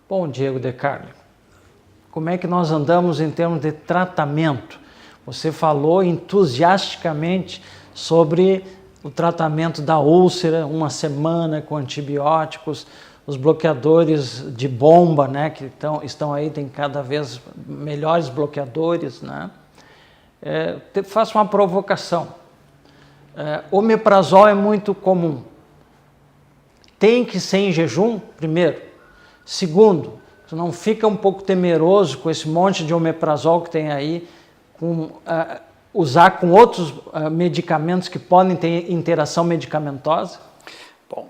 Bom, Diego De Carli, como é que nós andamos em termos de tratamento? Você falou entusiasticamente sobre o tratamento da úlcera, uma semana com antibióticos, os bloqueadores de bomba, né, que estão aí, tem cada vez melhores bloqueadores, né? Faço uma provocação. Omeprazol é muito comum. Tem que ser em jejum, primeiro. Segundo, tu não fica um pouco temeroso com esse monte de omeprazol que tem aí, usar com outros medicamentos que podem ter interação medicamentosa? Bom,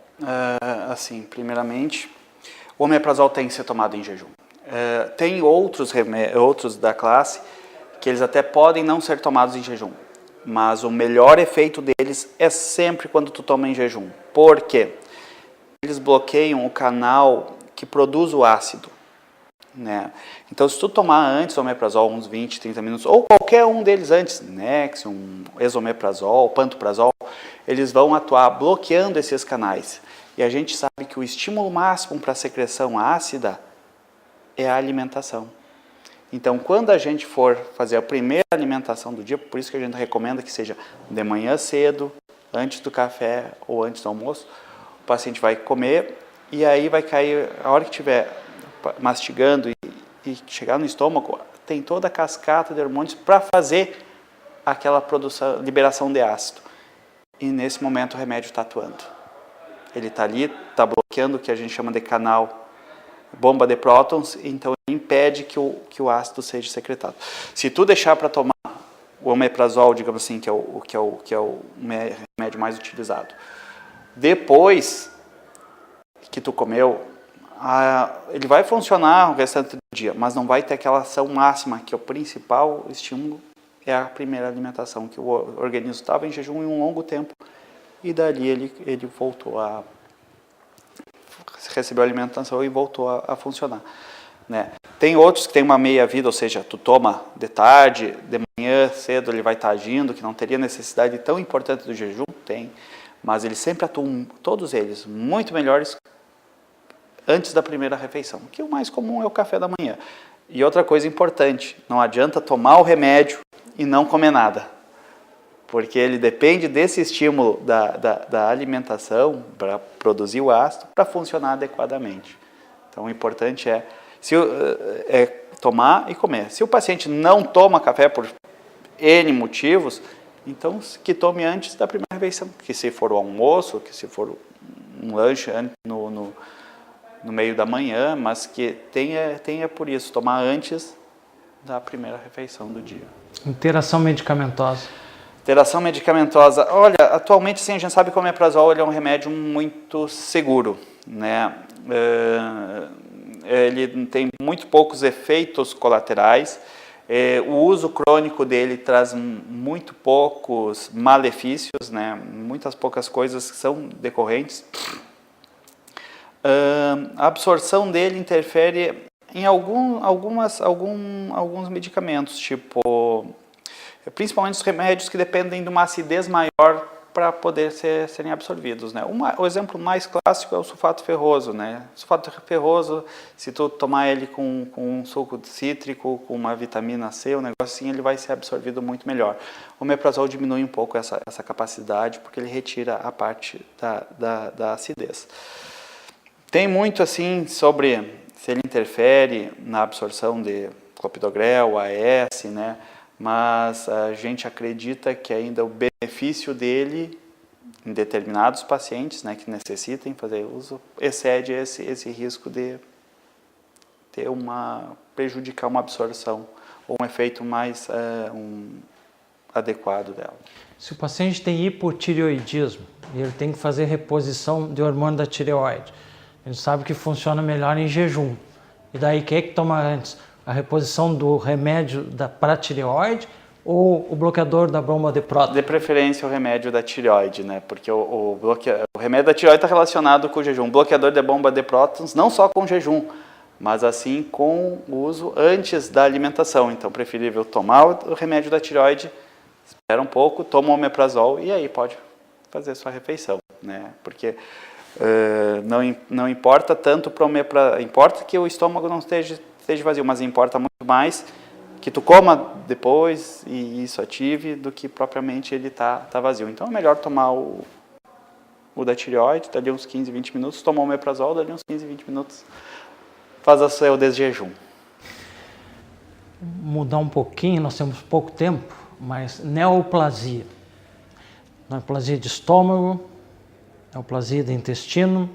assim, primeiramente, o omeprazol tem que ser tomado em jejum. Tem outros da classe que eles até podem não ser tomados em jejum, mas o melhor efeito deles é sempre quando tu toma em jejum. Por quê? Eles bloqueiam o canal que produz o ácido, né? Então, se tu tomar antes o omeprazol, uns 20, 30 minutos, ou qualquer um deles antes, Nexium, esomeprazol, pantoprazol, eles vão atuar bloqueando esses canais. E a gente sabe que o estímulo máximo para a secreção ácida é a alimentação. Então, quando a gente for fazer a primeira alimentação do dia, por isso que a gente recomenda que seja de manhã cedo, antes do café ou antes do almoço, o paciente vai comer e aí vai cair, a hora que estiver mastigando e chegar no estômago, tem toda a cascata de hormônios para fazer aquela produção, liberação de ácido. E nesse momento o remédio está atuando. Ele está ali, está bloqueando o que a gente chama de canal bomba de prótons, então ele impede que o ácido seja secretado. Se tu deixar para tomar o omeprazol, digamos assim, que é o remédio mais utilizado, depois que tu comeu, ele vai funcionar o restante do dia, mas não vai ter aquela ação máxima, que é o principal estímulo, é a primeira alimentação, que o organismo estava em jejum em um longo tempo, e dali ele voltou a recebeu a alimentação e voltou a funcionar, né? Tem outros que tem uma meia-vida, ou seja, tu toma de tarde, de manhã, cedo, ele vai estar agindo, que não teria necessidade tão importante do jejum, tem, mas eles sempre atuam, todos eles, muito melhores antes da primeira refeição, que o mais comum é o café da manhã. E outra coisa importante, não adianta tomar o remédio e não comer nada, porque ele depende desse estímulo da alimentação para produzir o ácido para funcionar adequadamente. Então o importante é tomar e comer. Se o paciente não toma café por N motivos, então que tome antes da primeira refeição, que se for o almoço, que se for um lanche no meio da manhã, mas que tenha por isso, tomar antes da primeira refeição do dia. Interação medicamentosa. Interação medicamentosa. Olha, atualmente sim, a gente sabe que o omeprazol ele é um remédio muito seguro, né? Ele tem muito poucos efeitos colaterais. O uso crônico dele traz muito poucos malefícios, né? Muitas poucas coisas que são decorrentes. A absorção dele interfere em alguns medicamentos, tipo, principalmente os remédios que dependem de uma acidez maior para poder serem absorvidos, né? O exemplo mais clássico é o sulfato ferroso, né? O sulfato ferroso, se tu tomar ele com um suco cítrico, com uma vitamina C, um negócio assim, ele vai ser absorvido muito melhor. O omeprazol diminui um pouco essa capacidade, porque ele retira a parte da acidez. Tem muito assim sobre se ele interfere na absorção de clopidogrel, AS, né? Mas a gente acredita que ainda o benefício dele em determinados pacientes, né, que necessitem fazer uso, excede esse risco de ter prejudicar uma absorção ou um efeito mais adequado dela. Se o paciente tem hipotireoidismo e ele tem que fazer reposição de hormônio da tireoide, a gente sabe que funciona melhor em jejum. E daí, quem é que toma antes? A reposição do remédio para tireoide ou o bloqueador da bomba de prótons? De preferência o remédio da tireoide, né? Porque o remédio da tireoide está relacionado com o jejum. O bloqueador da bomba de prótons, não só com o jejum, mas assim com o uso antes da alimentação. Então, preferível tomar o remédio da tireoide, espera um pouco, toma o omeprazol e aí pode fazer sua refeição, né? Porque Não importa tanto importa que o estômago não esteja vazio, mas importa muito mais que tu coma depois e isso ative do que propriamente ele tá vazio. Então é melhor tomar o da tireoide, dali uns 15, 20 minutos, tomar o omeprazol, dali uns 15, 20 minutos, faz o seu desjejum. Mudar um pouquinho, nós temos pouco tempo, mas neoplasia. Neoplasia de estômago, neoplasia de intestino,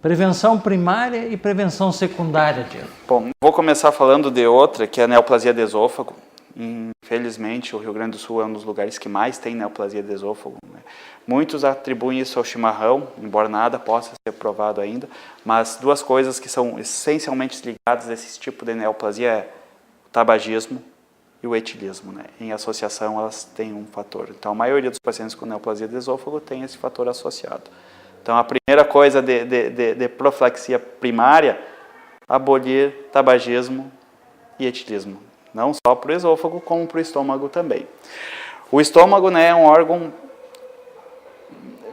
prevenção primária e prevenção secundária, Diego. Bom, vou começar falando de outra, que é a neoplasia de esôfago. Infelizmente, o Rio Grande do Sul é um dos lugares que mais tem neoplasia de esôfago, né? Muitos atribuem isso ao chimarrão, embora nada possa ser provado ainda, mas duas coisas que são essencialmente ligadas a esse tipo de neoplasia é o tabagismo e o etilismo, né? Em associação, elas têm um fator. Então, a maioria dos pacientes com neoplasia de esôfago tem esse fator associado. Então, a primeira coisa de profilaxia primária, abolir tabagismo e etilismo. Não só para o esôfago, como para o estômago também. O estômago, né, é um órgão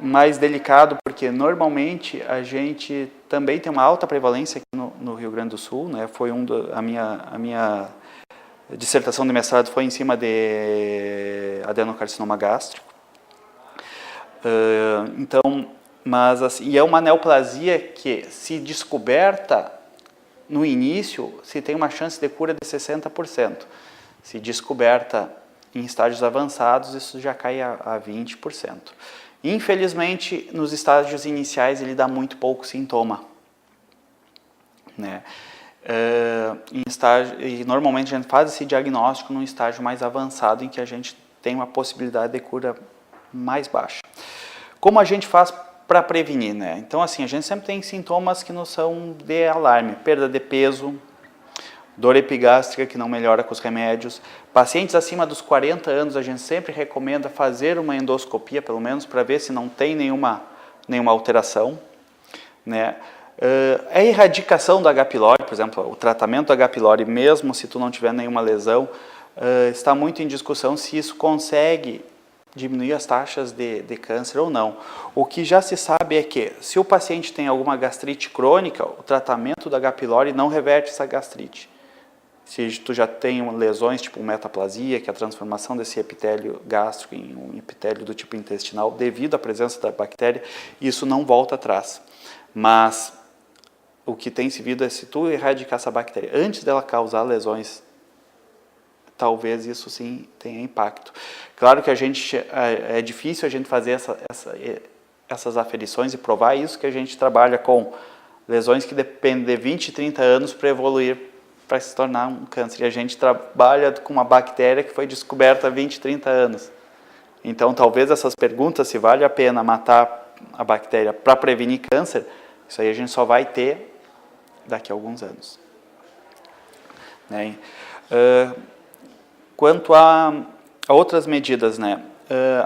mais delicado, porque normalmente a gente também tem uma alta prevalência aqui no Rio Grande do Sul, né? Foi a minha dissertação de mestrado foi em cima de adenocarcinoma gástrico. Mas assim, e é uma neoplasia que, se descoberta no início, se tem uma chance de cura de 60%. Se descoberta em estágios avançados, isso já cai a 20%. Infelizmente, nos estágios iniciais, ele dá muito pouco sintoma, né? E normalmente a gente faz esse diagnóstico num estágio mais avançado, em que a gente tem uma possibilidade de cura mais baixa. Como a gente faz para prevenir, né? Então, assim, a gente sempre tem sintomas que não são de alarme: perda de peso, dor epigástrica que não melhora com os remédios. Pacientes acima dos 40 anos, a gente sempre recomenda fazer uma endoscopia, pelo menos, para ver se não tem nenhuma alteração, né? A erradicação do H. pylori, por exemplo, o tratamento do H. pylori, mesmo se tu não tiver nenhuma lesão, está muito em discussão se isso consegue diminuir as taxas de câncer ou não. O que já se sabe é que, se o paciente tem alguma gastrite crônica, o tratamento do H. pylori não reverte essa gastrite. Se tu já tem lesões tipo metaplasia, que é a transformação desse epitélio gástrico em um epitélio do tipo intestinal devido à presença da bactéria, isso não volta atrás. Mas o que tem se visto é, se tu erradicar essa bactéria antes dela causar lesões, talvez isso sim tenha impacto. Claro que é difícil a gente fazer essas aferições e provar isso, que a gente trabalha com lesões que dependem de 20, 30 anos para evoluir, para se tornar um câncer. E a gente trabalha com uma bactéria que foi descoberta há 20, 30 anos. Então, talvez essas perguntas, se vale a pena matar a bactéria para prevenir câncer, isso aí a gente só vai ter daqui a alguns anos, né? Quanto a outras medidas, né?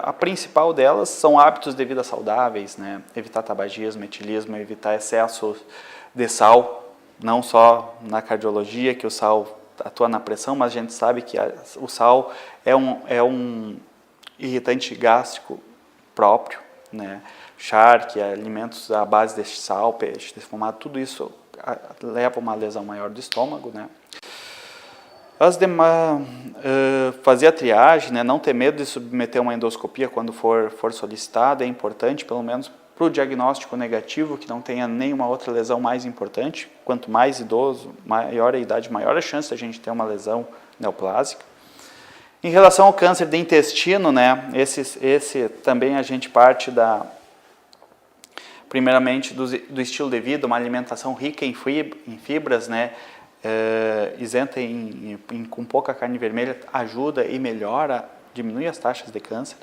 A principal delas são hábitos de vida saudáveis, né? Evitar tabagismo, etilismo, evitar excesso de sal, não só na cardiologia, que o sal atua na pressão, mas a gente sabe que o sal é um irritante gástrico próprio, né? Charque, alimentos à base de sal, peixe defumado, tudo isso leva a uma lesão maior do estômago, né? Fazer a triagem, né? Não ter medo de submeter uma endoscopia quando for solicitado, é importante, pelo menos para o diagnóstico negativo, que não tenha nenhuma outra lesão mais importante. Quanto mais idoso, maior a idade, maior a chance de a gente ter uma lesão neoplásica. Em relação ao câncer de intestino, né? Esse também a gente parte primeiramente do estilo de vida, uma alimentação rica em fibras, né? Isenta com pouca carne vermelha, ajuda e melhora, diminui as taxas de câncer.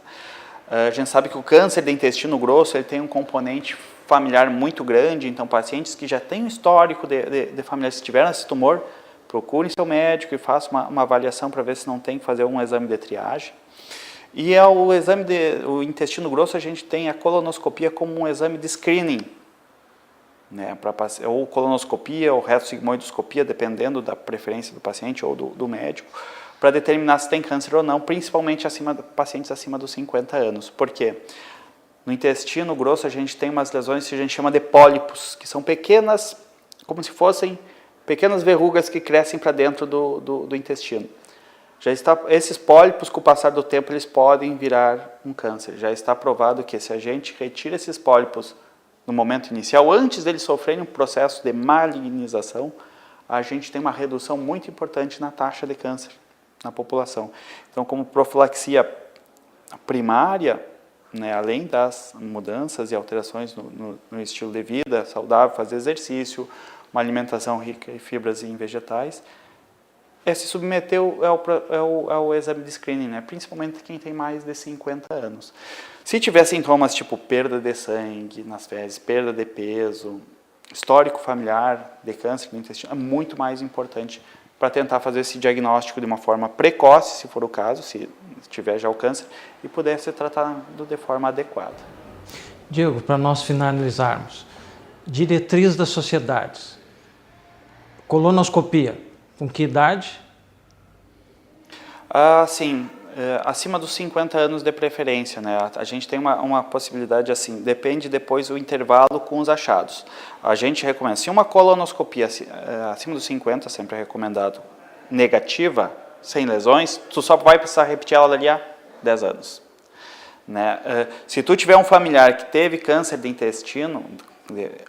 A gente sabe que o câncer de intestino grosso ele tem um componente familiar muito grande, então pacientes que já têm um histórico de familiares que tiveram esse tumor, procurem seu médico e façam uma avaliação para ver se não tem que fazer um exame de triagem. E o exame do intestino grosso, a gente tem a colonoscopia como um exame de screening, né, ou colonoscopia ou reto-sigmoidoscopia, dependendo da preferência do paciente ou do médico, para determinar se tem câncer ou não, principalmente pacientes acima dos 50 anos. Por quê? No intestino grosso a gente tem umas lesões que a gente chama de pólipos, que são pequenas, como se fossem pequenas verrugas que crescem para dentro do intestino. Esses pólipos, com o passar do tempo, eles podem virar um câncer. Já está provado que se a gente retira esses pólipos no momento inicial, antes deles sofrerem um processo de malignização, a gente tem uma redução muito importante na taxa de câncer na população. Então, como profilaxia primária, né, além das mudanças e alterações no estilo de vida saudável, fazer exercício, uma alimentação rica em fibras e em vegetais, se submeter ao exame de screening, né, principalmente quem tem mais de 50 anos. Se tiver sintomas tipo perda de sangue nas fezes, perda de peso, histórico familiar de câncer do intestino, é muito mais importante para tentar fazer esse diagnóstico de uma forma precoce, se for o caso, se tiver já o câncer, e puder ser tratado de forma adequada. Diego, para nós finalizarmos, diretriz das sociedades, colonoscopia, com que idade? Sim, acima dos 50 anos de preferência, né? A gente tem uma possibilidade assim, depende depois do intervalo com os achados. A gente recomenda, se uma colonoscopia acima dos 50, sempre é recomendado, negativa, sem lesões, tu só vai precisar repetir ela dali a 10 anos. Né? Se tu tiver um familiar que teve câncer de intestino,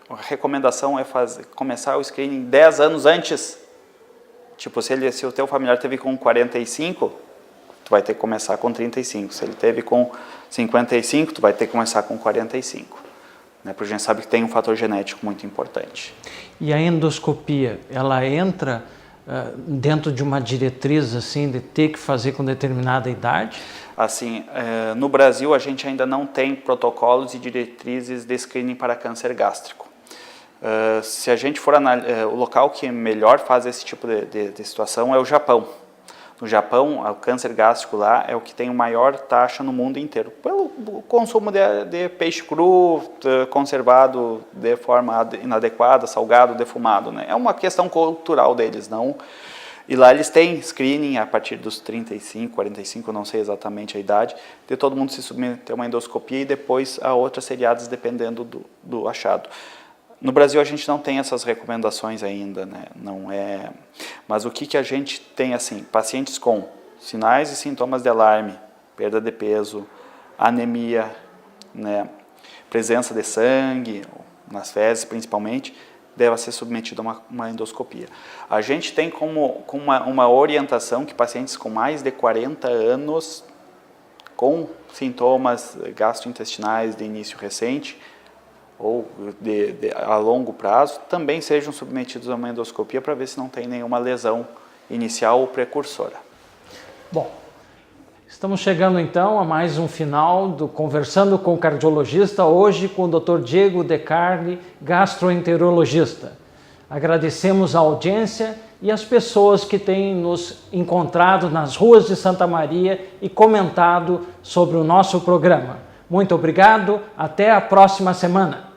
a recomendação é começar o screening 10 anos antes. Tipo, se o teu familiar teve com 45, tu vai ter que começar com 35. Se ele teve com 55, tu vai ter que começar com 45. Né? Porque a gente sabe que tem um fator genético muito importante. E a endoscopia, ela entra dentro de uma diretriz assim de ter que fazer com determinada idade? Assim, no Brasil a gente ainda não tem protocolos e diretrizes de screening para câncer gástrico. Se a gente for analisar, o local que melhor faz esse tipo de situação é o Japão. No Japão, o câncer gástrico lá é o que tem a maior taxa no mundo inteiro, pelo consumo de peixe cru, conservado de forma inadequada, salgado, defumado, né? É uma questão cultural deles, não? E lá eles têm screening a partir dos 35, 45, não sei exatamente a idade, de todo mundo se submeter a uma endoscopia e depois a outras seriadas, dependendo do achado. No Brasil a gente não tem essas recomendações ainda, né? Não é. Mas o que a gente tem assim, pacientes com sinais e sintomas de alarme, perda de peso, anemia, né? Presença de sangue, nas fezes principalmente, deve ser submetido a uma endoscopia. A gente tem como uma orientação que pacientes com mais de 40 anos, com sintomas gastrointestinais de início recente, ou a longo prazo, também sejam submetidos a uma endoscopia para ver se não tem nenhuma lesão inicial ou precursora. Bom, estamos chegando então a mais um final do Conversando com o Cardiologista, hoje com o Dr. Diego De Carli, gastroenterologista. Agradecemos a audiência e as pessoas que têm nos encontrado nas ruas de Santa Maria e comentado sobre o nosso programa. Muito obrigado, até a próxima semana.